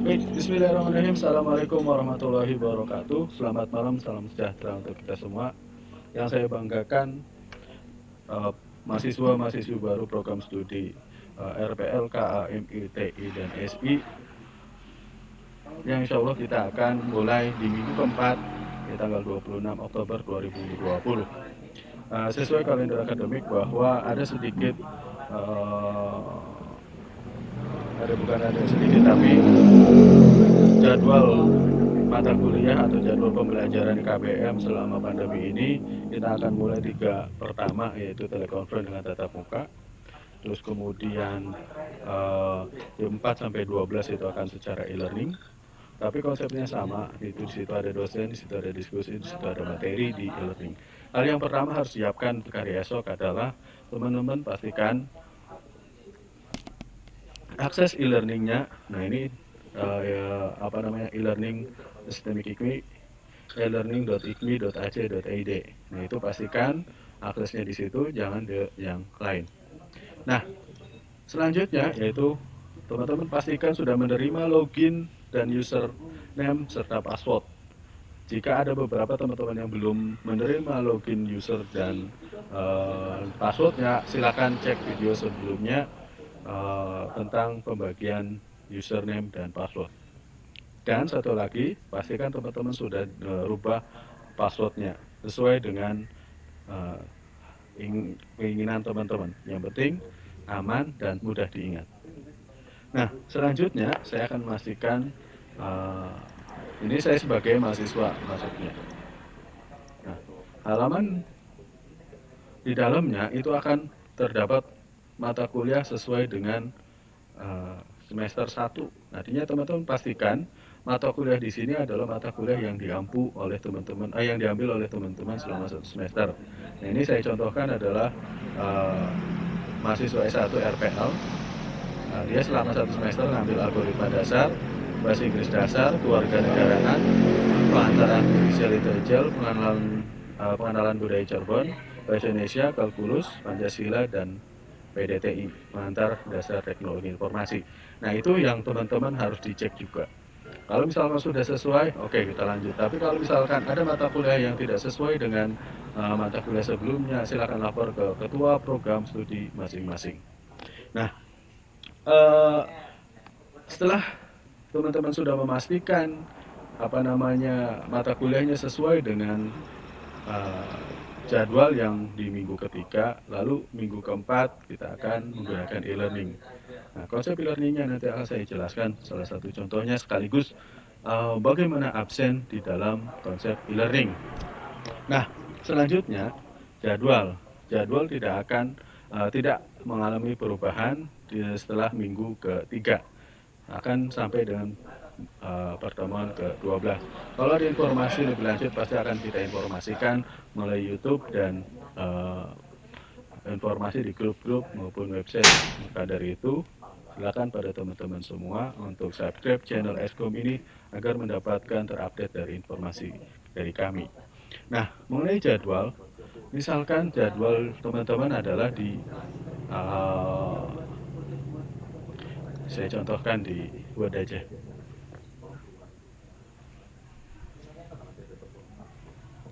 Baik, bismillahirrahmanirrahim. Assalamualaikum warahmatullahi wabarakatuh. Selamat malam, salam sejahtera untuk kita semua. Yang saya banggakan, eh, mahasiswa-mahasiswi baru program studi RPL, KA, MI, TI, dan SI, yang insya Allah kita akan mulai di minggu keempat, di tanggal 26 Oktober 2020. Sesuai kalender akademik bahwa ada sedikit, ada sedikit tapi jadwal mata kuliah atau jadwal pembelajaran KBM selama pandemi ini kita akan mulai 3 pertama, yaitu telekonferensi dengan tatap muka. Terus kemudian jam 4 sampai 12 itu akan secara e-learning. Tapi konsepnya sama, itu di situ ada dosen, di situ ada diskusi, di situ ada materi di e-learning. Hal yang pertama harus siapkan hari esok adalah teman-teman pastikan akses e-learningnya. Nah ini e-learning sistemik IKMI, e-learning.ikmi.ac.id. Nah itu pastikan aksesnya di situ, jangan di yang lain. Nah selanjutnya yaitu teman-teman pastikan sudah menerima login dan username serta password. Jika ada beberapa teman-teman yang belum menerima login user dan passwordnya, silakan cek video sebelumnya tentang pembagian username dan password. Dan satu lagi, pastikan teman-teman sudah rubah passwordnya sesuai dengan uh, keinginan teman-teman. Yang penting aman dan mudah diingat. Nah, selanjutnya saya akan memastikan uh, ini saya sebagai mahasiswa masuknya. Nah, halaman di dalamnya itu akan terdapat mata kuliah sesuai dengan semester 1. Artinya teman-teman pastikan mata kuliah di sini adalah mata kuliah yang diambil oleh teman-teman selama 1 semester. Nah, ini saya contohkan adalah uh, mahasiswa S1 RPL. Dia selama 1 semester ngambil algoritma dasar, bahasa Inggris dasar, kewarganegaraan, pengantaran judicial intelligence, pengenalan budaya Cirebon, bahasa Indonesia, kalkulus, Pancasila, dan PDTI, pengantar dasar teknologi informasi. Nah itu yang teman-teman harus dicek juga. Kalau misalkan sudah sesuai, oke kita lanjut. Tapi kalau misalkan ada mata kuliah yang tidak sesuai dengan mata kuliah sebelumnya, silakan lapor ke ketua program studi masing-masing. Nah, uh, setelah teman-teman sudah memastikan mata kuliahnya sesuai dengan uh, jadwal yang di minggu ketiga, lalu minggu keempat kita akan menggunakan e-learning. Nah, konsep e-learningnya nanti akan saya jelaskan salah satu contohnya sekaligus bagaimana absen di dalam konsep e-learning. Nah, selanjutnya jadwal. Jadwal tidak mengalami perubahan setelah minggu ketiga. Akan sampai dengan pertemuan ke-12. Kalau ada informasi lebih lanjut pasti akan kita informasikan melalui YouTube dan informasi di grup-grup maupun website. Maka dari itu, silakan pada teman-teman semua untuk subscribe channel Eskom ini agar mendapatkan terupdate dari informasi dari kami. Nah, mengenai jadwal, misalkan jadwal teman-teman adalah uh, saya contohkan di Word aja.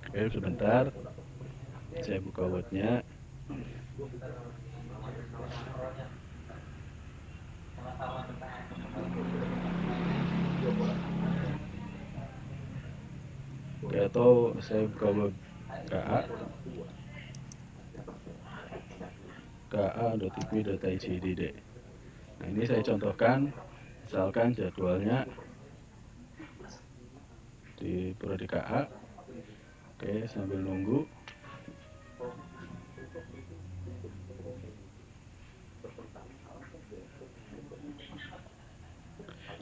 Oke, sebentar. Saya buka Word-nya. Oke, atau saya buka Word KA. ka.ikmi.id. Nah, ini saya contohkan, misalkan jadwalnya di prodi KA. Oke, sambil nunggu.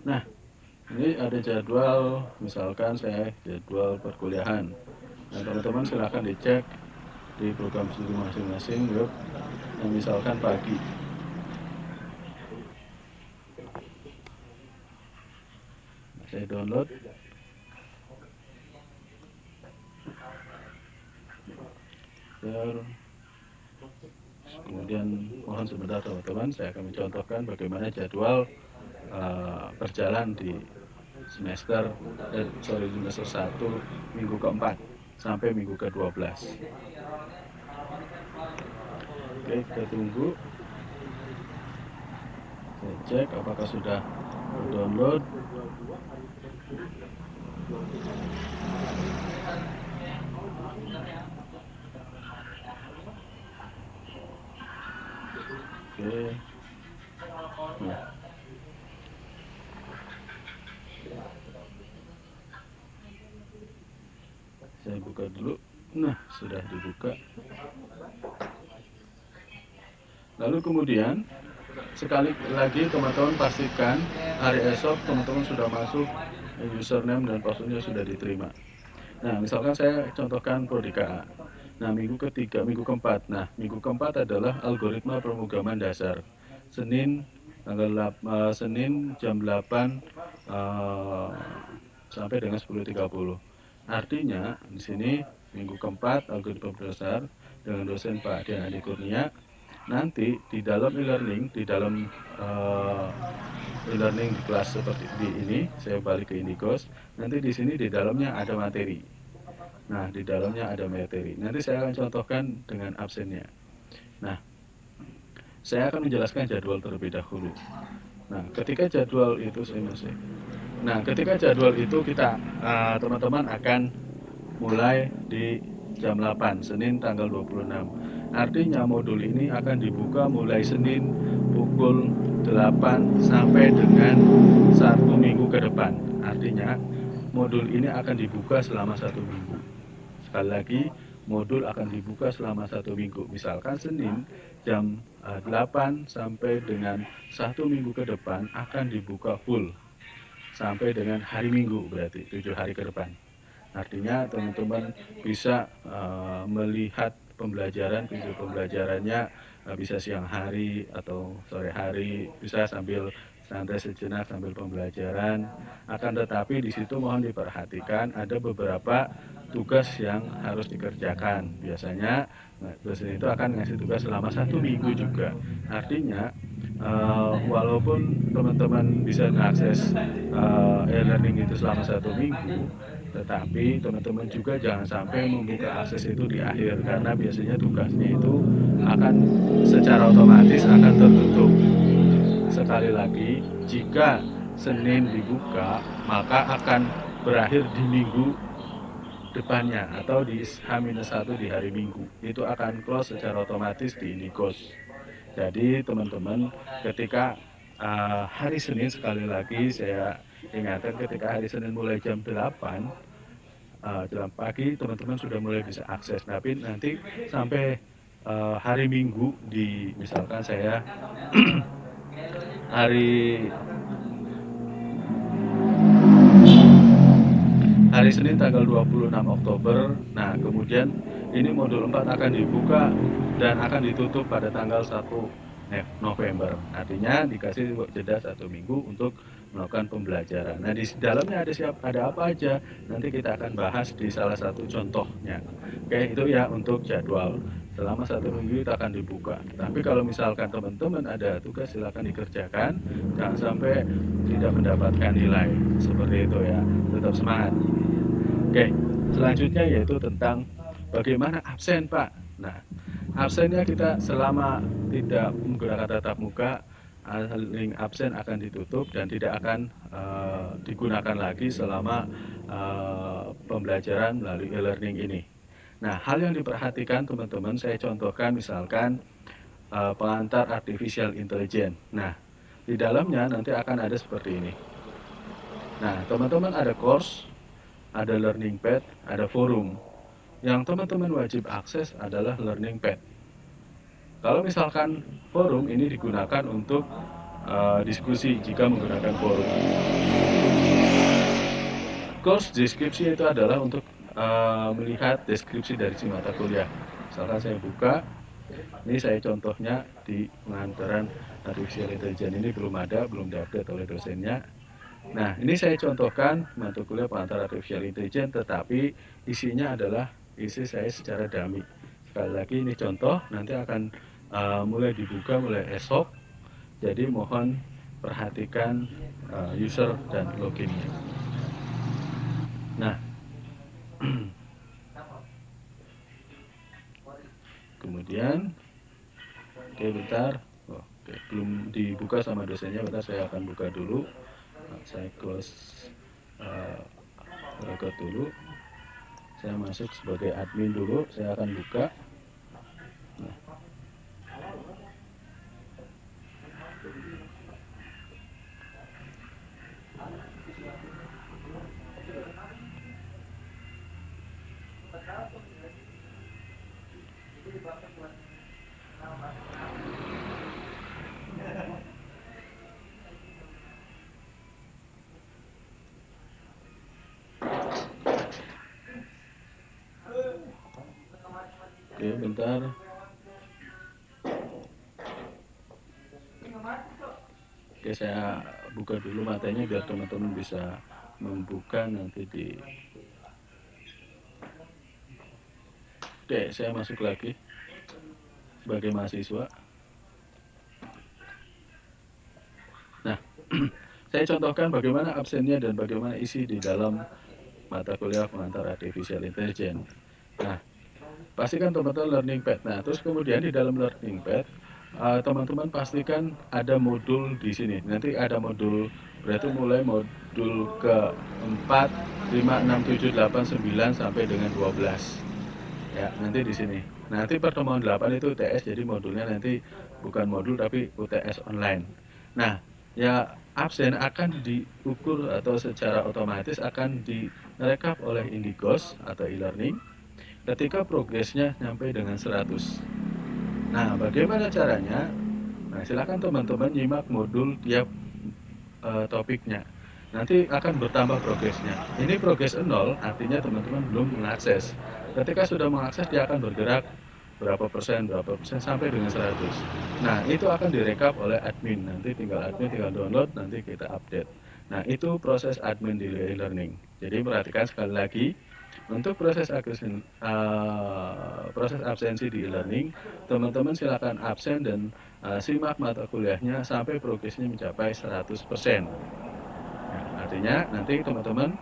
Nah, ini ada jadwal, misalkan saya jadwal perkuliahan. Nah, teman-teman silahkan dicek di program studi masing-masing, yuk. Nah, misalkan pagi. Nah, saya download. Kemudian mohon sebentar teman-teman, saya akan mencontohkan bagaimana jadwal berjalan di semester semester 1 minggu keempat sampai minggu ke-12. Oke, kita tunggu. Saya cek apakah sudah download. Oke. Nah. Saya buka dulu. Nah, sudah dibuka. Lalu kemudian sekali lagi teman-teman pastikan hari esok teman-teman sudah masuk, username dan passwordnya sudah diterima. Nah, misalkan saya contohkan Prodika A. Nah, minggu ketiga, minggu keempat. Nah, minggu keempat adalah algoritma pemrograman dasar. Senin Senin jam 8 sampai dengan 10.30. Artinya di sini minggu keempat algoritma dasar dengan dosen Pak Dian Adi Kurnia. Nanti di dalam e-learning, di dalam e-learning di kelas seperti di ini, saya balik ke Indikos. Nanti di sini di dalamnya ada materi. Nah, di dalamnya ada materi. Nanti saya akan contohkan dengan absennya. Nah, saya akan menjelaskan jadwal terlebih dahulu. Nah, ketika jadwal itu ketika jadwal itu kita teman-teman akan mulai di jam 8 Senin tanggal 26. Artinya modul ini akan dibuka mulai Senin pukul 8 sampai dengan 1 minggu ke depan. Artinya modul ini akan dibuka selama 1 minggu. Sekali lagi, modul akan dibuka selama 1 minggu. Misalkan Senin jam 8 sampai dengan 1 minggu ke depan akan dibuka full sampai dengan hari Minggu, berarti 7 hari ke depan. Artinya teman-teman bisa melihat pembelajaran, video pembelajarannya bisa siang hari atau sore hari, bisa sambil santai sejenak sambil pembelajaran. Akan tetapi di situ mohon diperhatikan ada beberapa tugas yang harus dikerjakan. Biasanya dosen itu akan ngasih tugas selama 1 minggu juga. Artinya walaupun teman-teman bisa mengakses e-learning itu selama 1 minggu, tetapi teman-teman juga jangan sampai membuka akses itu di akhir, karena biasanya tugasnya itu akan secara otomatis akan tertutup. Sekali lagi, jika Senin dibuka, maka akan berakhir di minggu depannya atau di H-1 di hari Minggu. Itu akan close secara otomatis di Indikos. Jadi teman-teman ketika hari Senin, sekali lagi saya ingatkan, ketika hari Senin mulai jam 8 dalam pagi teman-teman sudah mulai bisa akses. Tapi nanti sampai hari Minggu di misalkan saya hari Senin tanggal 26 Oktober. Nah, kemudian ini modul 4 akan dibuka dan akan ditutup pada tanggal 1 November. Artinya dikasih jeda 1 minggu untuk melakukan pembelajaran. Nah, di dalamnya ada apa aja? Nanti kita akan bahas di salah satu contohnya. Oke, itu ya untuk jadwal. Selama 1 minggu itu akan dibuka. Tapi kalau misalkan teman-teman ada tugas, silakan dikerjakan. Jangan sampai tidak mendapatkan nilai. Seperti itu ya. Tetap semangat. Oke, selanjutnya yaitu tentang bagaimana absen, Pak. Nah, absennya kita selama tidak menggunakan tatap muka, link absen akan ditutup dan tidak akan digunakan lagi selama pembelajaran melalui e-learning ini. Nah, hal yang diperhatikan teman-teman, saya contohkan misalkan pengantar artificial intelligence. Nah, di dalamnya nanti akan ada seperti ini. Nah, teman-teman ada course, ada learning pad, ada forum. Yang teman-teman wajib akses adalah learning pad. Kalau misalkan forum ini digunakan untuk diskusi jika menggunakan forum. Course deskripsi itu adalah untuk melihat deskripsi dari si mata kuliah. Misalkan saya buka, ini saya contohnya di pengantaran artificial intelligence ini belum diupdate oleh dosennya. Nah, ini saya contohkan mata kuliah pengantar artificial intelligence, tetapi isinya adalah isi saya secara dummy. Sekali lagi ini contoh, nanti akan mulai dibuka mulai esok. Jadi mohon perhatikan user dan loginnya. Nah, kemudian, oke bentar, oke, belum dibuka sama dosennya, bentar saya akan buka dulu. Nah, saya close record dulu, saya masuk sebagai admin dulu, saya akan buka. Nah, oke bentar, oke saya buka dulu matanya biar teman-teman bisa membuka nanti di. Oke, saya masuk lagi sebagai mahasiswa. Nah, saya contohkan bagaimana absennya dan bagaimana isi di dalam mata kuliah pengantar artificial intelligence. Nah, pastikan teman-teman learning pad. Nah, terus kemudian di dalam learning pad, teman-teman pastikan ada modul di sini. Nanti ada modul, berarti mulai modul ke 4, 5, 6, 7, 8, 9 sampai dengan 12. Ya, nanti di sini. Nanti pertemuan 8 itu UTS, jadi modulnya nanti bukan modul tapi UTS online. Nah, ya absen akan diukur atau secara otomatis akan direkap oleh Indigos atau e-learning ketika progresnya sampai dengan 100. Nah, bagaimana caranya? Nah, silakan teman-teman nyimak modul tiap topiknya. Nanti akan bertambah progresnya. Ini progres 0, artinya teman-teman belum mengakses. Ketika sudah mengakses, dia akan bergerak berapa persen sampai dengan 100. Nah, itu akan direkap oleh admin. Nanti admin tinggal download, nanti kita update. Nah, itu proses admin di e-learning. Jadi perhatikan sekali lagi, untuk proses absensi di e-learning, teman-teman silakan absen dan simak mata kuliahnya sampai progresnya mencapai 100%. Nah, artinya nanti teman-teman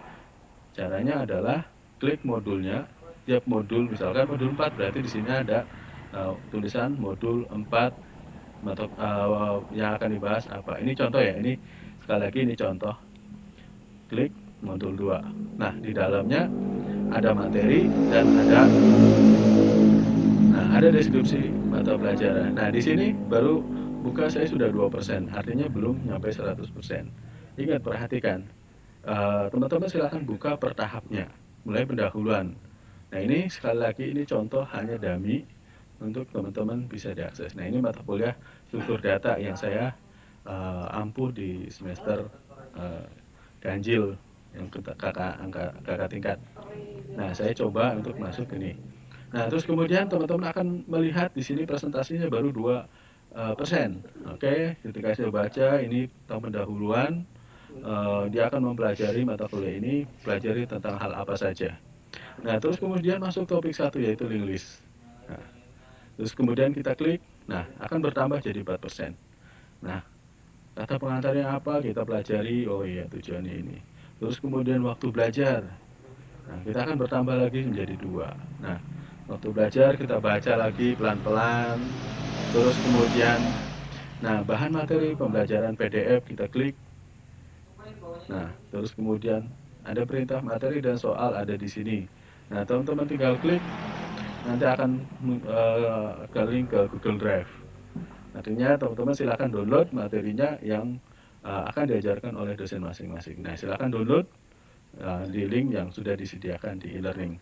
caranya adalah klik modulnya, tiap modul, misalkan modul 4 berarti di sini ada tulisan modul 4 yang akan dibahas apa. Ini contoh ya, ini sekali lagi ini contoh. Klik modul 2. Nah, di dalamnya ada materi dan ada deskripsi mata pelajaran. Nah, di sini baru buka saya sudah 2%, artinya belum sampai 100%. Ingat, perhatikan. Teman-teman silakan buka per tahapnya, mulai pendahuluan. Nah, ini sekali lagi ini contoh hanya dummy untuk teman-teman bisa diakses. Nah, ini mata kuliah struktur data yang saya ampuh di semester ganjil yang kakak tingkat. Nah, saya coba untuk masuk ini. Nah, terus kemudian teman-teman akan melihat di sini presentasinya baru 2%. Oke, ketika saya baca ini pendahuluan, dia akan mempelajari mata kuliah ini, pelajari tentang hal apa saja. Nah, terus kemudian masuk topik 1 yaitu link list. Nah, terus kemudian kita klik, nah akan bertambah jadi 4%. Nah, kata pengantarnya apa, kita pelajari, oh iya tujuannya ini. Terus kemudian waktu belajar, nah kita akan bertambah lagi menjadi 2. Nah, waktu belajar kita baca lagi pelan-pelan. Terus kemudian, nah bahan materi pembelajaran PDF kita klik. Nah, terus kemudian ada perintah materi dan soal ada di sini. Nah, teman-teman tinggal klik, nanti akan ke link ke Google Drive. Artinya teman-teman silakan download materinya yang akan diajarkan oleh dosen masing-masing. Nah, silakan download di link yang sudah disediakan di e-learning.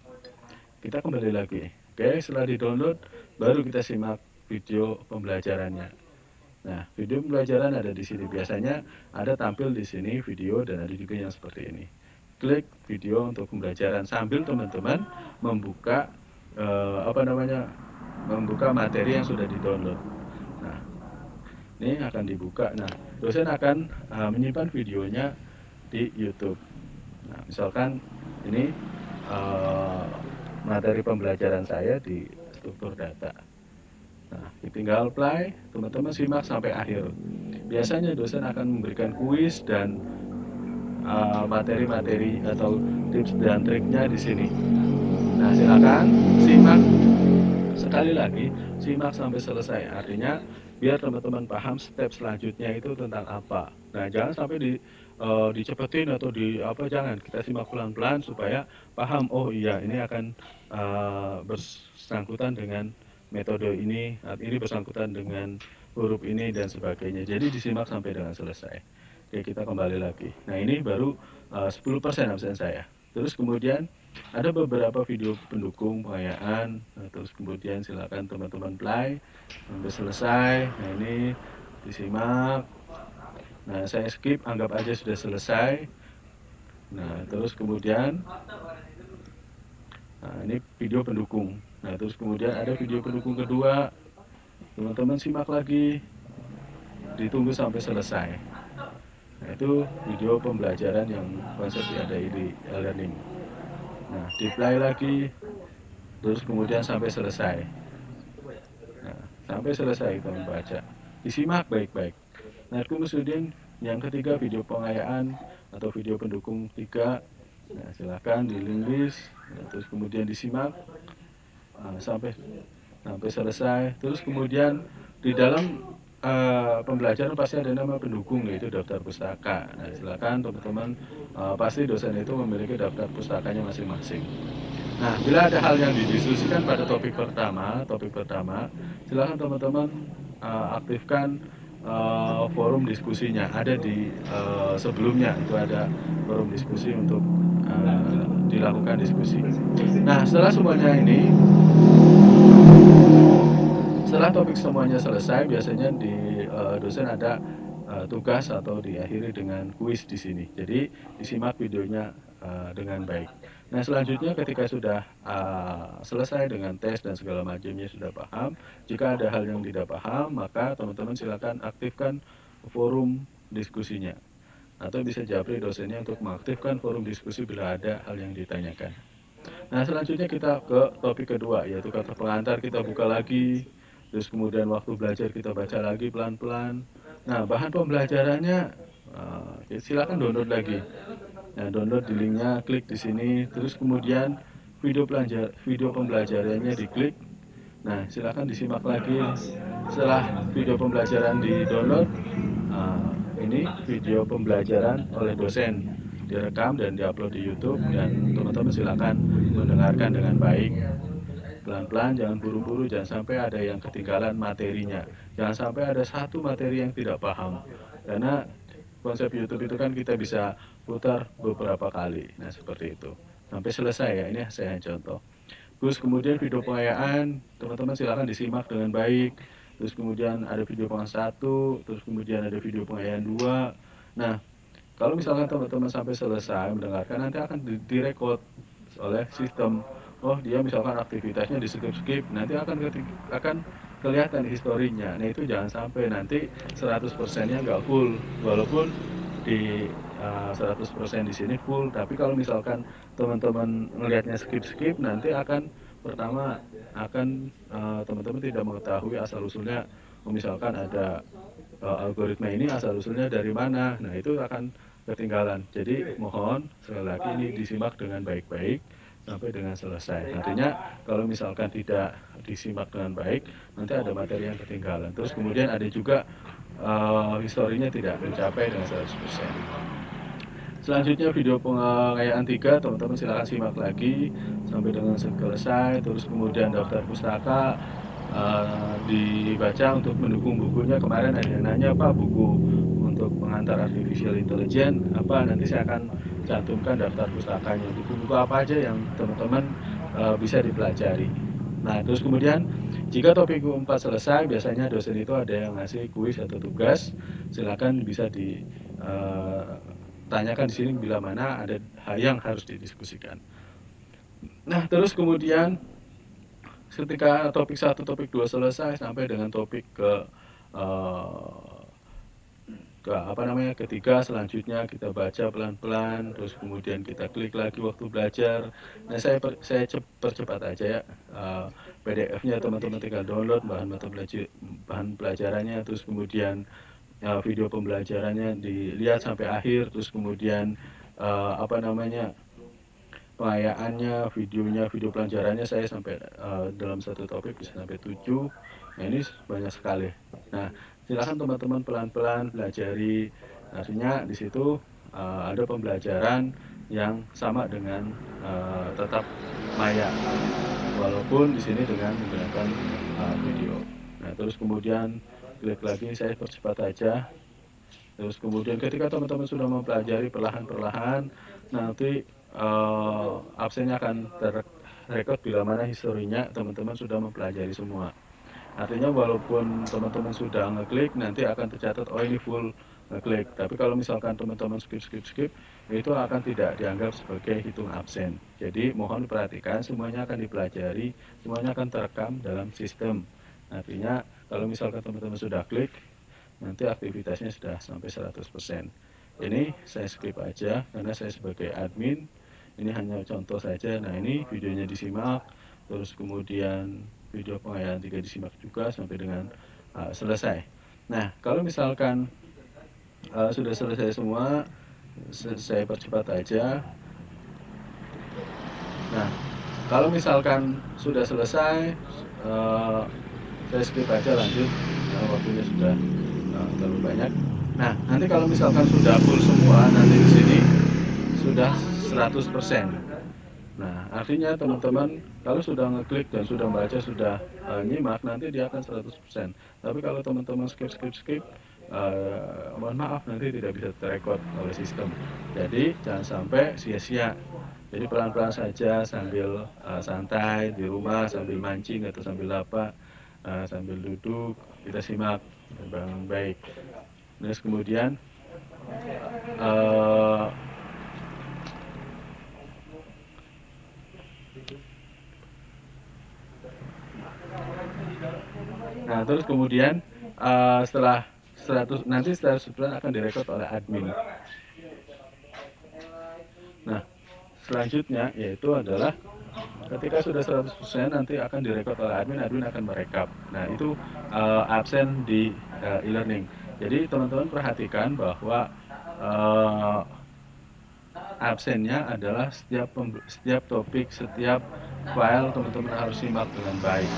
Kita kembali lagi. Oke, setelah di-download, baru kita simak video pembelajarannya. Nah, video pembelajaran ada di sini. Biasanya ada tampil di sini video dan ada juga yang seperti ini. Klik video untuk pembelajaran sambil teman-teman membuka membuka materi yang sudah di-download. Nah, ini akan dibuka. Nah, dosen akan menyimpan videonya di YouTube. Nah, misalkan ini materi pembelajaran saya di struktur data. Nah, tinggal play, teman-teman simak sampai akhir. Biasanya dosen akan memberikan kuis dan materi-materi atau tips dan triknya di sini. Nah, silakan simak sekali lagi, simak sampai selesai. Artinya biar teman-teman paham step selanjutnya itu tentang apa. Nah, jangan sampai dicepetin atau di apa, jangan. Kita simak pelan-pelan supaya paham, oh iya ini akan bersangkutan dengan metode ini bersangkutan dengan huruf ini dan sebagainya. Jadi disimak sampai dengan selesai. Oke, kita kembali lagi. Nah, ini baru 10% absen saya. Terus kemudian ada beberapa video pendukung pengayaan. Nah, terus kemudian silakan teman-teman play sampai selesai. Nah, ini disimak. Nah, saya skip, anggap aja sudah selesai. Nah, terus kemudian ini video pendukung. Nah, terus kemudian ada video pendukung kedua. Teman-teman simak lagi, ditunggu sampai selesai. Nah, itu video pembelajaran yang konsep ada di e-learning. Nah, di play lagi, terus kemudian sampai selesai. Nah, sampai selesai kita membaca, disimak baik-baik. Nah, kemudian yang ketiga video pengayaan atau video pendukung 3. Nah, silahkan di link list, nah, terus kemudian disimak sampai selesai. Terus kemudian di dalam pembelajaran pasti ada nama pendukung, yaitu daftar pustaka. Nah, silakan teman-teman, pasti dosen itu memiliki daftar pustakanya masing-masing. Nah, bila ada hal yang didiskusikan pada topik pertama, silakan teman-teman aktifkan forum diskusinya. Ada di sebelumnya itu ada forum diskusi untuk dilakukan diskusi. Nah, setelah topik semuanya selesai, biasanya di dosen ada tugas atau diakhiri dengan kuis di sini. Jadi disimak videonya dengan baik. Nah, selanjutnya ketika sudah selesai dengan tes dan segala macamnya, sudah paham, jika ada hal yang tidak paham, maka teman-teman silakan aktifkan forum diskusinya. Atau bisa japri dosennya untuk mengaktifkan forum diskusi bila ada hal yang ditanyakan. Nah, selanjutnya kita ke topik kedua, yaitu kata pengantar kita buka lagi. Terus kemudian waktu belajar kita baca lagi pelan-pelan. Nah, bahan pembelajarannya silakan download lagi. Nah, download di linknya, klik di sini. Terus kemudian video pembelajarannya diklik. Nah, silakan disimak lagi. Setelah video pembelajaran di download, ini video pembelajaran oleh dosen direkam dan diupload di YouTube, dan teman-teman silakan mendengarkan dengan baik. Pelan-pelan, jangan buru-buru, jangan sampai ada yang ketinggalan materinya, jangan sampai ada satu materi yang tidak paham, karena konsep YouTube itu kan kita bisa putar beberapa kali. Nah, seperti itu sampai selesai ya. Ini saya contoh. Terus kemudian video pengayaan, teman-teman silakan disimak dengan baik. Terus kemudian ada video pengayaan 1, terus kemudian ada video pengayaan 2. Nah, kalau misalkan teman-teman sampai selesai mendengarkan, nanti akan direkod oleh sistem. Oh, dia misalkan aktivitasnya di skip, nanti akan kelihatan historinya. Nah, itu jangan sampai nanti 100%-nya nggak full, walaupun di 100% di sini full, tapi kalau misalkan teman-teman melihatnya skip, nanti teman-teman tidak mengetahui asal usulnya. Misalkan ada algoritma ini asal usulnya dari mana, nah itu akan ketinggalan. Jadi mohon sekali lagi ini disimak dengan baik-baik sampai dengan selesai. Artinya kalau misalkan tidak disimak dengan baik, nanti ada materi yang ketinggalan. Terus kemudian ada juga historinya tidak mencapai dengan 100%. Selanjutnya video pengayaan 3, teman-teman silakan simak lagi sampai dengan selesai. Terus kemudian daftar pustaka dibaca untuk mendukung bukunya. Kemarin ada yang nanya, Pak, buku untuk pengantar artificial intelligence apa? Nanti saya akan cantumkan daftar pustakanya, buku-buku apa aja yang teman-teman bisa dipelajari. Nah, terus kemudian jika topik 4 selesai, biasanya dosen itu ada yang ngasih kuis atau tugas. Silakan bisa ditanyakan di sini bila mana ada hal yang harus didiskusikan. Nah, terus kemudian ketika topik 1, topik 2 selesai, sampai dengan topik ketiga, selanjutnya kita baca pelan-pelan, terus kemudian kita klik lagi waktu belajar. Nah, saya percepat aja ya. PDF-nya teman-teman tinggal download, bahan pelajarannya, terus kemudian video pembelajarannya dilihat sampai akhir, terus kemudian apa namanya, pengayaannya, videonya, video pelajarannya saya sampai dalam satu topik bisa sampai 7. Nah, ini banyak sekali. Nah, silakan teman-teman pelan-pelan pelajari. Artinya di situ ada pembelajaran yang sama dengan tetap maya, walaupun di sini dengan menggunakan video. Nah, terus kemudian klik lagi, saya percepat aja. Terus kemudian ketika teman-teman sudah mempelajari perlahan-perlahan, nanti absennya akan terrekod bila mana historinya teman-teman sudah mempelajari semua. Artinya walaupun teman-teman sudah ngeklik, nanti akan tercatat, oh ini full ngeklik. Tapi kalau misalkan teman-teman skip, itu akan tidak dianggap sebagai hitung absen. Jadi mohon perhatikan, semuanya akan dipelajari, semuanya akan terekam dalam sistem. Artinya kalau misalkan teman-teman sudah klik, nanti aktivitasnya sudah sampai 100%. Ini saya skip aja karena saya sebagai admin, ini hanya contoh saja. Nah, ini videonya disimak, terus kemudian video pengayaan 3 disimak juga sampai dengan selesai. Nah, kalau misalkan sudah selesai semua, saya percepat aja. Nah, kalau misalkan sudah selesai, saya skip aja lanjut, waktunya sudah terlalu banyak. Nah, nanti kalau misalkan sudah full semua, nanti di sini sudah 100%. Nah, artinya teman-teman kalau sudah ngeklik dan sudah membaca, sudah nyimak, nanti dia akan 100%. Tapi kalau teman-teman skip, mohon maaf, nanti tidak bisa terrekod oleh sistem. Jadi jangan sampai sia-sia. Jadi pelan-pelan saja sambil santai di rumah, sambil mancing atau sambil apa, sambil duduk, kita simak dengan baik. Terus kemudian nah, terus kemudian setelah 100, nanti setelah 100% akan direkod oleh admin. Nah, selanjutnya yaitu adalah ketika sudah 100% nanti akan direkod oleh admin akan merekap. Nah, itu absen di e-learning. Jadi teman-teman perhatikan bahwa absennya adalah setiap topik, setiap file teman-teman harus simak dengan baik.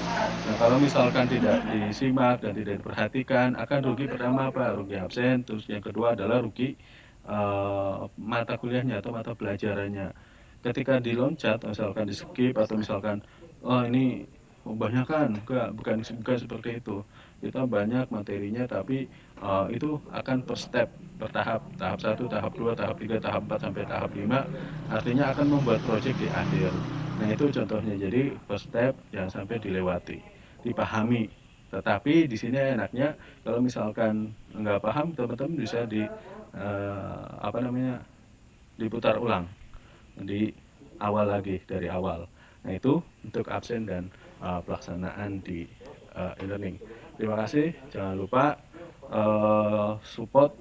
Nah, kalau misalkan tidak disimak dan tidak diperhatikan, akan rugi pertama apa? Rugi absen. Terus yang kedua adalah rugi mata kuliahnya atau mata pelajarannya. Ketika diloncat, misalkan di skip atau misalkan, oh ini kebanyakan, bukan seperti itu. Kita banyak materinya, tapi itu akan per step, per tahap 1, tahap 2, tahap 3, tahap 4 sampai tahap 5. Artinya akan membuat project di akhir. Nah, itu contohnya. Jadi per step jangan sampai dilewati, dipahami. Tetapi di sini enaknya kalau misalkan nggak paham, teman-teman bisa diputar ulang di awal lagi, dari awal. Nah, itu untuk absen dan pelaksanaan di e-learning. Terima kasih. Jangan lupa support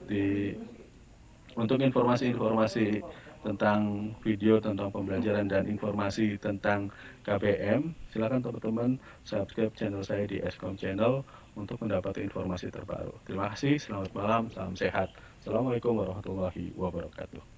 untuk informasi-informasi tentang video, tentang pembelajaran, dan informasi tentang KBM. Silakan teman-teman subscribe channel saya di Eskom Channel untuk mendapatkan informasi terbaru. Terima kasih, selamat malam, salam sehat. Assalamualaikum warahmatullahi wabarakatuh.